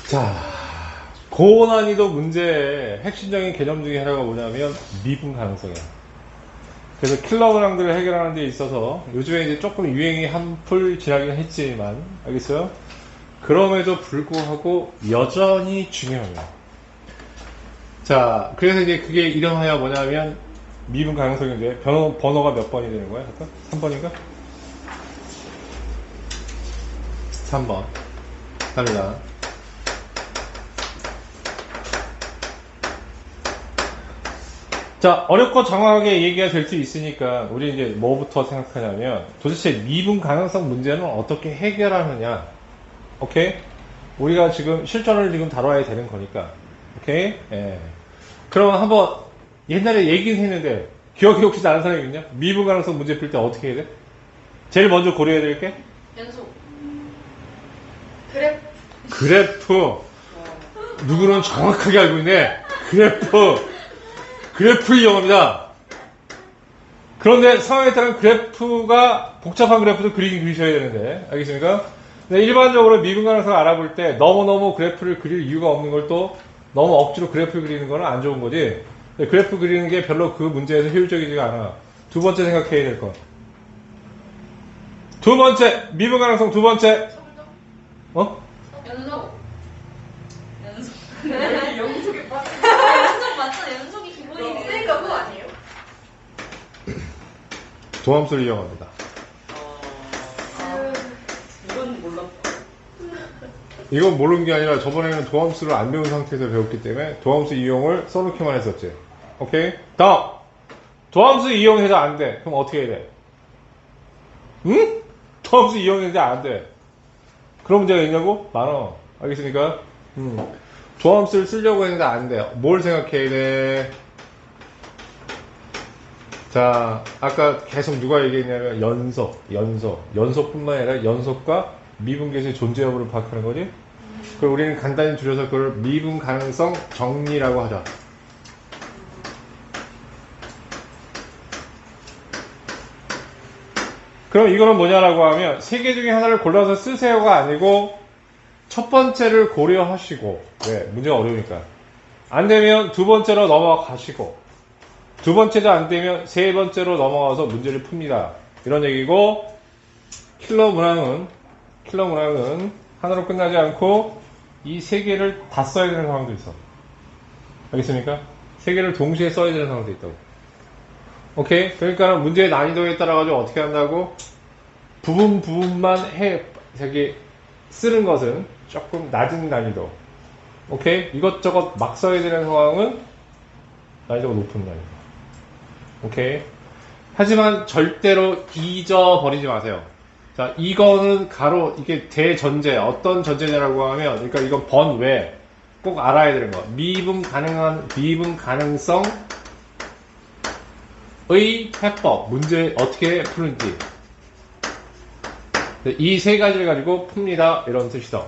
자, 고난이도 문제의 핵심적인 개념 중에 하나가 뭐냐면 미분 가능성이야. 그래서 킬러 문항들을 해결하는 데 있어서 요즘에 이제 조금 유행이 한풀 지나긴 했지만, 알겠어요? 그럼에도 불구하고 여전히 중요해요. 자, 그래서 이제 그게 이름하여 뭐냐면 미분 가능성인데 번호가 몇 번이 되는 거야? 잠깐? 3번인가? 3번. 갑니다. 자, 어렵고 정확하게 얘기가 될 수 있으니까 우리 이제 뭐부터 생각하냐면 도대체 미분 가능성 문제는 어떻게 해결하느냐. 오케이? 우리가 지금 실전을 지금 다뤄야 되는 거니까. 오케이? 예. 그럼 한번 옛날에 얘기는 했는데 기억이 혹시 나는 사람이 있냐? 미분 가능성 문제 풀 때 어떻게 해야 돼? 제일 먼저 고려해야 될 게? 연속. 그래프. 누구는 정확하게 알고 있네. 그래프 이용합니다. 그런데 상황에 따른 그래프가 복잡한 그래프도 그리긴 그리셔야 되는데, 알겠습니까? 네, 일반적으로 미분 가능성을 알아볼 때 너무너무 그래프를 그릴 이유가 없는 걸 또 너무 억지로 그래프를 그리는 거는 안 좋은 거지. 네, 그래프 그리는 게 별로 그 문제에서 효율적이지가 않아. 두 번째 생각해야 될 거. 두 번째, 미분 가능성 두 번째. 어? 연속. 연속에 빠져. 연속 맞잖아. 연속이 기본이네. 그러니까 그거 아니에요? 도함수를 이용합니다. 이건 몰랐다. 이건 모르는 게 아니라 저번에는 도함수를 안 배운 상태에서 배웠기 때문에 도함수 이용을 써놓기만 했었지. 오케이? 다음! 도함수 이용해서 안 돼. 그럼 어떻게 해야 돼? 응? 도함수 이용해서 안 돼. 그런 문제가 있냐고? 많아. 알겠습니까? 도함수를 쓰려고 했는데 안 돼. 뭘 생각해야 돼? 자, 아까 계속 누가 얘기했냐면 연속뿐만 아니라 연속과 미분계수의 존재 여부를 파악하는 거지. 그럼 우리는 간단히 줄여서 그걸 미분 가능성 정리라고 하자. 그럼 이거는 뭐냐라고 하면 세 개 중에 하나를 골라서 쓰세요가 아니고 첫 번째를 고려하시고, 왜? 문제가 어려우니까. 안 되면 두 번째로 넘어가시고, 두 번째도 안 되면 세 번째로 넘어가서 문제를 풉니다. 이런 얘기고, 킬러 문항은 하나로 끝나지 않고 이 세 개를 다 써야 되는 상황도 있어. 알겠습니까? 세 개를 동시에 써야 되는 상황도 있다고. 오케이? 그러니까 문제의 난이도에 따라가지고 어떻게 한다고? 부분만 저기 쓰는 것은 조금 낮은 난이도. 오케이? 이것저것 막 써야 되는 상황은 난이도가 높은 난이도. 오케이? 하지만 절대로 잊어버리지 마세요. 자, 이거는 이게 대전제, 어떤 전제냐라고 하면, 그러니까 이건 번외, 꼭 알아야 되는 거. 미분 가능성의 해법, 문제 어떻게 푸는지. 이 세 가지를 가지고 풉니다. 이런 뜻이다.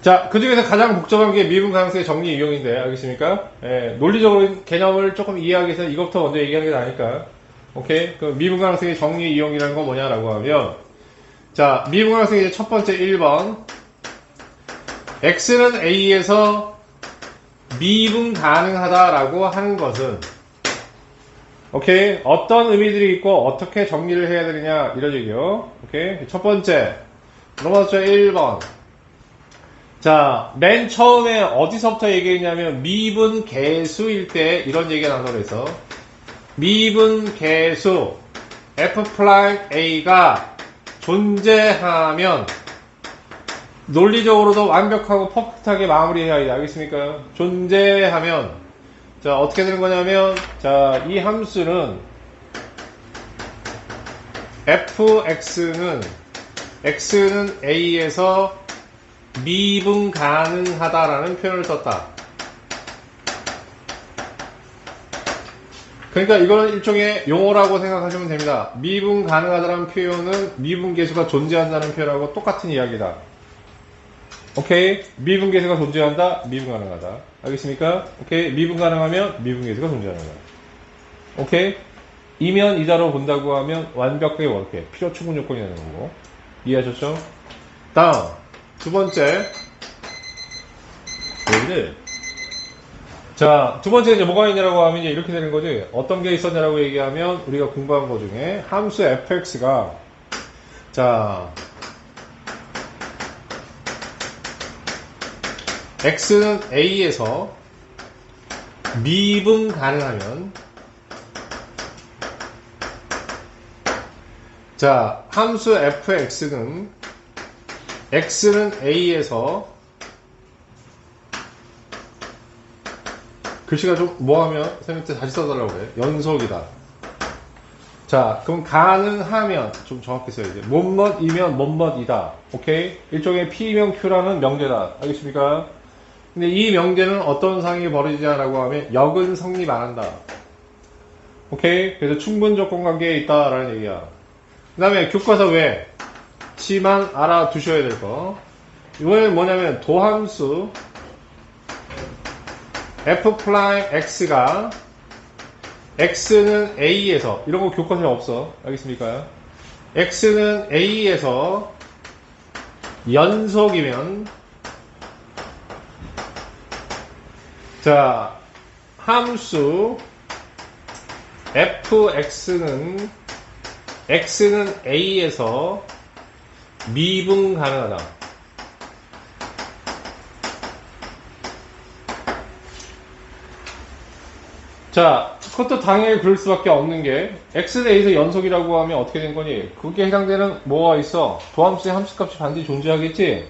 자, 그 중에서 가장 복잡한 게 미분 가능성의 정리 이용인데, 알겠습니까? 예, 논리적으로 개념을 조금 이해하기 위해서 이것부터 먼저 얘기하는 게 나으니까. 오케이? 그 미분 가능성의 정리 이용이라는 건 뭐냐라고 하면, 자, 미분 가능성의 첫 번째 1번. x는 a에서 미분 가능하다라고 하는 것은, 오케이? 어떤 의미들이 있고 어떻게 정리를 해야 되느냐 이런 얘기요. 오케이? 첫 번째 넘어갔죠. 1번. 자, 맨 처음에 어디서부터 얘기했냐면 미분 계수일 때 이런 얘기가 나서 그래서 미분 계수 f'a가 존재하면 논리적으로도 완벽하고 퍼펙트하게 마무리해야 돼. 알겠습니까? 존재하면 자, 어떻게 되는 거냐면, 자, 이 함수는, x는 a에서 미분 가능하다라는 표현을 썼다. 그러니까 이거는 일종의 용어라고 생각하시면 됩니다. 미분 가능하다라는 표현은 미분 계수가 존재한다는 표현하고 똑같은 이야기다. 오케이? 미분 계수가 존재한다, 미분 가능하다. 알겠습니까? 오케이? 미분 가능하면 미분 계수가 존재하는 거야. 오케이? 이면 이자로 본다고 하면 완벽하게 필요 충분 요건이 되는 거고. 이해하셨죠? 다음. 두 번째. 얘를. 자, 두 번째 이제 뭐가 있냐라고 하면 이제 이렇게 되는 거지. 어떤 게 있었냐라고 얘기하면 우리가 공부한 거 중에 함수 fx가 자, x는 a에서 미분 가능하면 자, 함수 fx는 x는 a에서 글씨가 좀 뭐하면 선생님한테 다시 써달라고 그래. 연속이다. 자, 그럼 가능하면 좀 정확히 써야지. 뭐뭐이면 뭐뭐이다. 오케이? 일종의 P면 Q라는 명제다. 알겠습니까? 근데 이 명제는 어떤 상황이 벌어지냐라고 하면 역은 성립 안 한다. 오케이? 그래서 충분 조건 관계에 있다라는 얘기야. 그 다음에 교과서 외 치만 알아두셔야 될 거. 이번엔 뭐냐면 도함수 f'x가 x는 a에서 이런 거 교과서에 없어. 알겠습니까? x는 a에서 연속이면 자, 함수 fx는 x는 a에서 미분 가능하다. 자, 그것도 당연히 그럴 수밖에 없는 게 x는 a에서 연속이라고 하면 어떻게 된 거니? 그게 해당되는 뭐가 있어? 도함수의 함수값이 반드시 존재하겠지?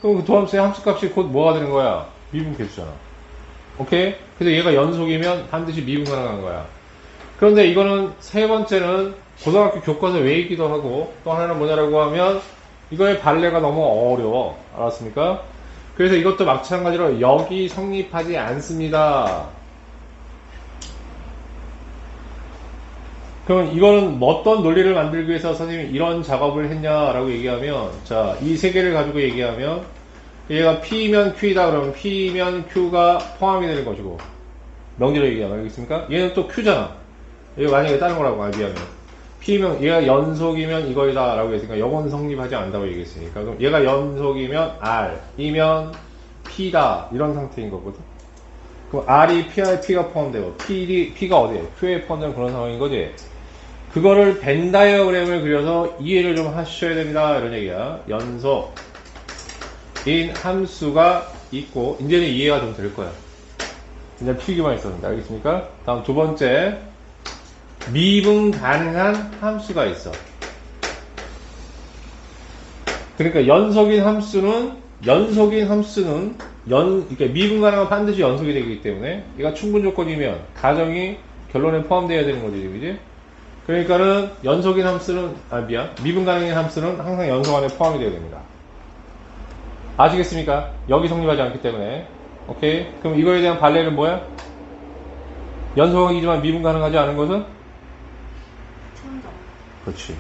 그럼 그 도함수의 함수값이 곧 뭐가 되는 거야? 미분 계수잖아. 오케이? 그래서 얘가 연속이면 반드시 미분 가능한 거야. 그런데 이거는 세 번째는 고등학교 교과서 외이기도 하고 또 하나는 뭐냐라고 하면 이거의 발레가 너무 어려워. 알았습니까? 그래서 이것도 마찬가지로 역이 성립하지 않습니다. 그럼 이거는 어떤 논리를 만들기 위해서 선생님이 이런 작업을 했냐라고 얘기하면 자, 이 세 개를 가지고 얘기하면 얘가 P면 Q이다 그러면 P면 Q가 포함이 되는 것이고 명제로 얘기하면 알겠습니까? 얘는 또 Q잖아. 얘가 만약에 다른 거라고 알비하면 P면 얘가 연속이면 이거이다 라고 했으니까 영원 성립하지 않는다고 얘기했으니까 그럼 얘가 연속이면 R이면 P다 이런 상태인 거거든. 그럼 R이 P가 포함되고 P가 어디에? Q에 포함되는 그런 상황인 거지. 그거를 벤 다이어그램을 그려서 이해를 좀 하셔야 됩니다. 이런 얘기야. 연속인 함수가 있고, 이제는 이해가 좀 될 거야. 그냥 필기만 있었는데, 알겠습니까? 다음 두 번째. 미분 가능한 함수가 있어. 그러니까 연속인 함수는, 이렇게 미분 가능한 반드시 연속이 되기 때문에, 얘가 충분 조건이면, 가정이 결론에 포함되어야 되는 거지, 그지? 그러니까는 연속인 함수는 미분 가능한 함수는 항상 연속 안에 포함이 되어야 됩니다. 아시겠습니까? 여기 성립하지 않기 때문에. 오케이? 그럼 이거에 대한 발레는 뭐야? 연속이지만 미분 가능하지 않은 것은? 첨점. 그렇지.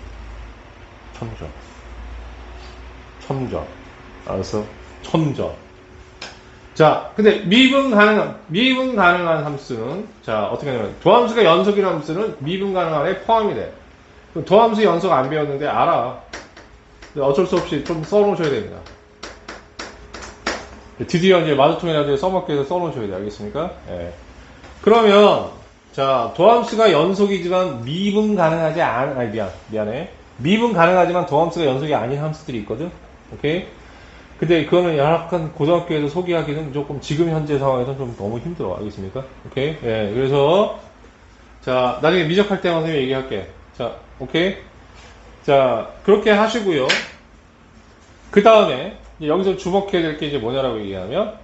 첨점. 알았어? 첨점. 자, 근데 미분 가능한 함수는, 자, 어떻게 하냐면, 도함수가 연속인 함수는 미분 가능한 에 포함이 돼. 그럼 도함수 연속 안 배웠는데, 알아. 근데 어쩔 수 없이 좀 써놓으셔야 됩니다. 드디어 이제 마주통이라도 써먹기 위해서 써놓으셔야 돼. 알겠습니까? 예. 그러면, 자, 도함수가 연속이지만 미분 가능하지 미안해. 미분 가능하지만 도함수가 연속이 아닌 함수들이 있거든? 오케이? 근데 그거는 약간 고등학교에서 소개하기는 조금 지금 현재 상황에서는 좀 너무 힘들어. 알겠습니까? 오케이? 예, 그래서, 자, 나중에 미적할 때 선생님이 얘기할게. 자, 오케이? 자, 그렇게 하시고요. 그 다음에, 여기서 주목해야 될 게 이제 뭐냐라고 얘기하면,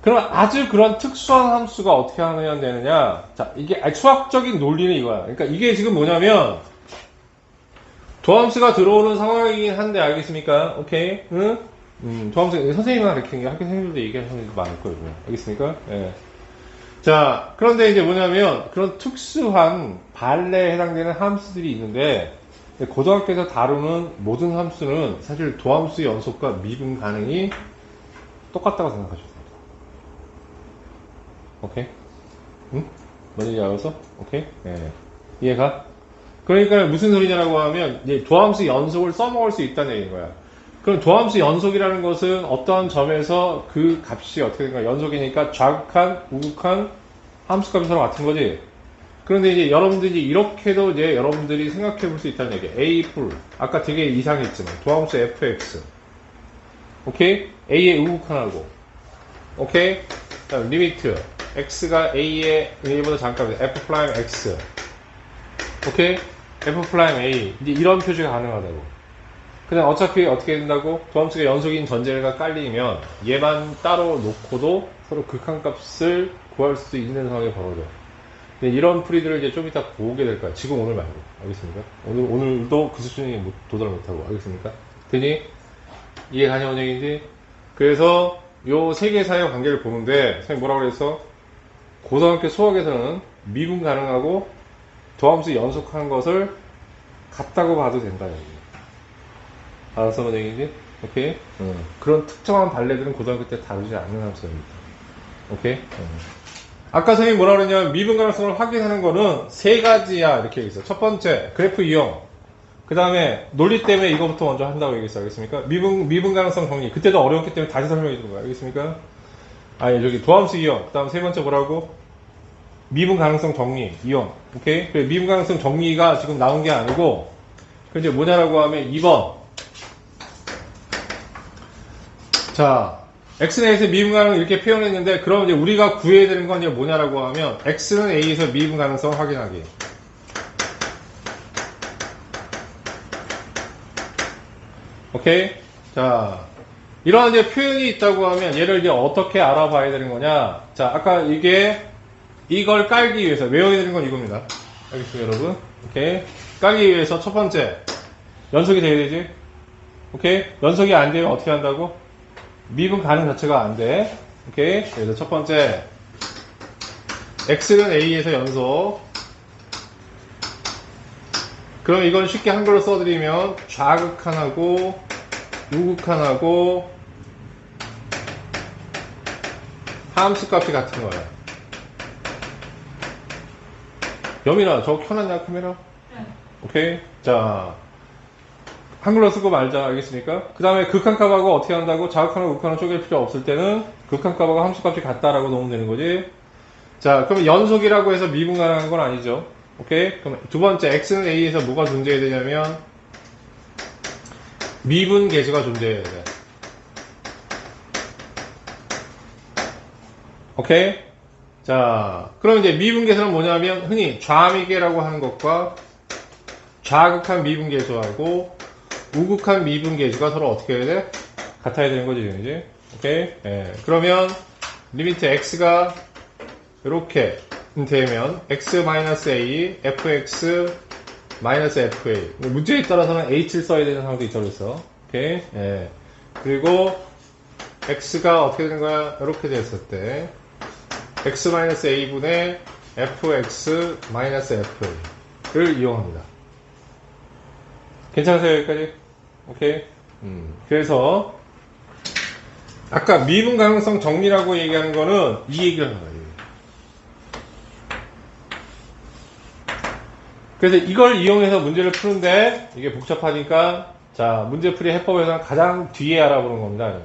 그럼 아주 그런 특수한 함수가 어떻게 하면 되느냐. 자, 이게 수학적인 논리는 이거야. 그러니까 이게 지금 뭐냐면, 도함수가 들어오는 상황이긴 한데, 알겠습니까? 오케이? 응? 도함수, 선생님만 가르치는 게 학교 선생님들도 얘기하는 선생님도 많을 거예요. 알겠습니까? 예. 자, 그런데 이제 뭐냐면, 그런 특수한 발레에 해당되는 함수들이 있는데, 고등학교에서 다루는 모든 함수는 사실 도함수 연속과 미분 가능이 똑같다고 생각하셔도 됩니다. 오케이? 응? 뭔지 알았어? 오케이? 예. 이해가? 그러니까 무슨 소리냐라고 하면, 이제 도함수 연속을 써먹을 수 있다는 얘기인 거야. 그럼 도함수 연속이라는 것은 어떠한 점에서 그 값이 어떻게 된가? 연속이니까 좌극한, 우극한 함수값이 서로 같은 거지. 그런데 이제 여러분들이 이렇게도 이제 여러분들이 생각해 볼 수 있다는 얘기예요. A 풀. 아까 되게 이상했지만 도함수 fx. 오케이? A의 우극한하고. 오케이? 자, 리미트. x가 A의 1보다 잠깐만 f 프라임 x. 오케이? f 프라임 A. 이제 이런 표시가 가능하다고. 그냥 어차피 어떻게 된다고? 도함수가 연속인 전제가 깔리면 얘만 따로 놓고도 서로 극한값을 구할 수 있는 상황이 벌어져. 근데 이런 풀이들을 이제 좀 이따 보게 될 거야. 지금 오늘 말고. 알겠습니까? 오늘도 그 수준에 도달 못하고. 알겠습니까? 되니? 이해 가냐는 얘기인지? 그래서 요 세 개 사이의 관계를 보는데, 선생님 뭐라고 그랬어? 고등학교 수학에서는 미분 가능하고 도함수 연속한 것을 같다고 봐도 된다. 여기. 알아서 뭔 얘기인지? 오케이? 그런 특정한 발레들은 고등학교 때 다루지 않는 함수입니다. 오케이? 아까 선생님이 뭐라 그랬냐면 미분 가능성을 확인하는 거는 세 가지야 이렇게 얘기했어. 첫 번째 그래프 이용, 그 다음에 논리 때문에 이거부터 먼저 한다고 얘기했어. 알겠습니까? 미분 가능성 정리, 그때도 어려웠기 때문에 다시 설명해 주는 거야. 알겠습니까? 아니 저기 도함수 이용, 그 다음 세 번째 뭐라고? 미분 가능성 정리 이용. 오케이? 그래, 미분 가능성 정리가 지금 나온 게 아니고 그 이제 뭐냐라고 하면 2번. 자, x는 a에서 미분 가능성 이렇게 표현했는데, 그럼 이제 우리가 구해야 되는 건 이제 뭐냐라고 하면, x는 a에서 미분 가능성 확인하기. 오케이? 자, 이런 이제 표현이 있다고 하면, 얘를 이제 어떻게 알아봐야 되는 거냐? 자, 아까 이걸 깔기 위해서, 외워야 되는 건 이겁니다. 알겠습니다, 여러분? 오케이? 깔기 위해서 첫 번째, 연속이 돼야 되지? 오케이? 연속이 안 되면 어떻게 한다고? 미분 가능 자체가 안 돼. 오케이? 그래서 첫 번째, x는 a에서 연속. 그럼 이건 쉽게 한글로 써드리면 좌극한하고 우극한하고 함수값이 같은 거야. 여민아, 저거 켜놨냐, 카메라? 네. 오케이? 자, 한글로 쓰고 말자. 알겠습니까? 그 다음에 극한값하고 어떻게 한다고? 좌극한하고 우극한을 쪼갤 필요 없을 때는 극한값하고 함수값이 같다라고 넣으면 되는 거지. 자, 그럼 연속이라고 해서 미분 가능한 건 아니죠. 오케이? 그럼 두 번째, x는 a에서 뭐가 존재해야 되냐면 미분 계수가 존재해야 돼. 오케이? 자, 그럼 이제 미분 계수는 뭐냐면 흔히 좌미계라고 하는 것과 좌극한 미분 계수하고 우극한 미분 계수가 서로 어떻게 해야 돼? 같아야 되는 거지, 이제. 오케이? 예. 그러면 리미트 x가 이렇게 되면 x-a, fx-fa. 문제에 따라서는 h를 써야 되는 상황도 있다고 했어. 오케이? 예. 그리고 x가 어떻게 되는 거야? 이렇게 됐을 때 x-a분의 fx-fa를 이용합니다. 괜찮으세요, 여기까지? 오케이? 그래서 아까 미분 가능성 정리라고 얘기하는 거는 이 얘기를 하는 거예요. 그래서 이걸 이용해서 문제를 푸는데 이게 복잡하니까 자, 문제풀이 해법에서는 가장 뒤에 알아보는 겁니다.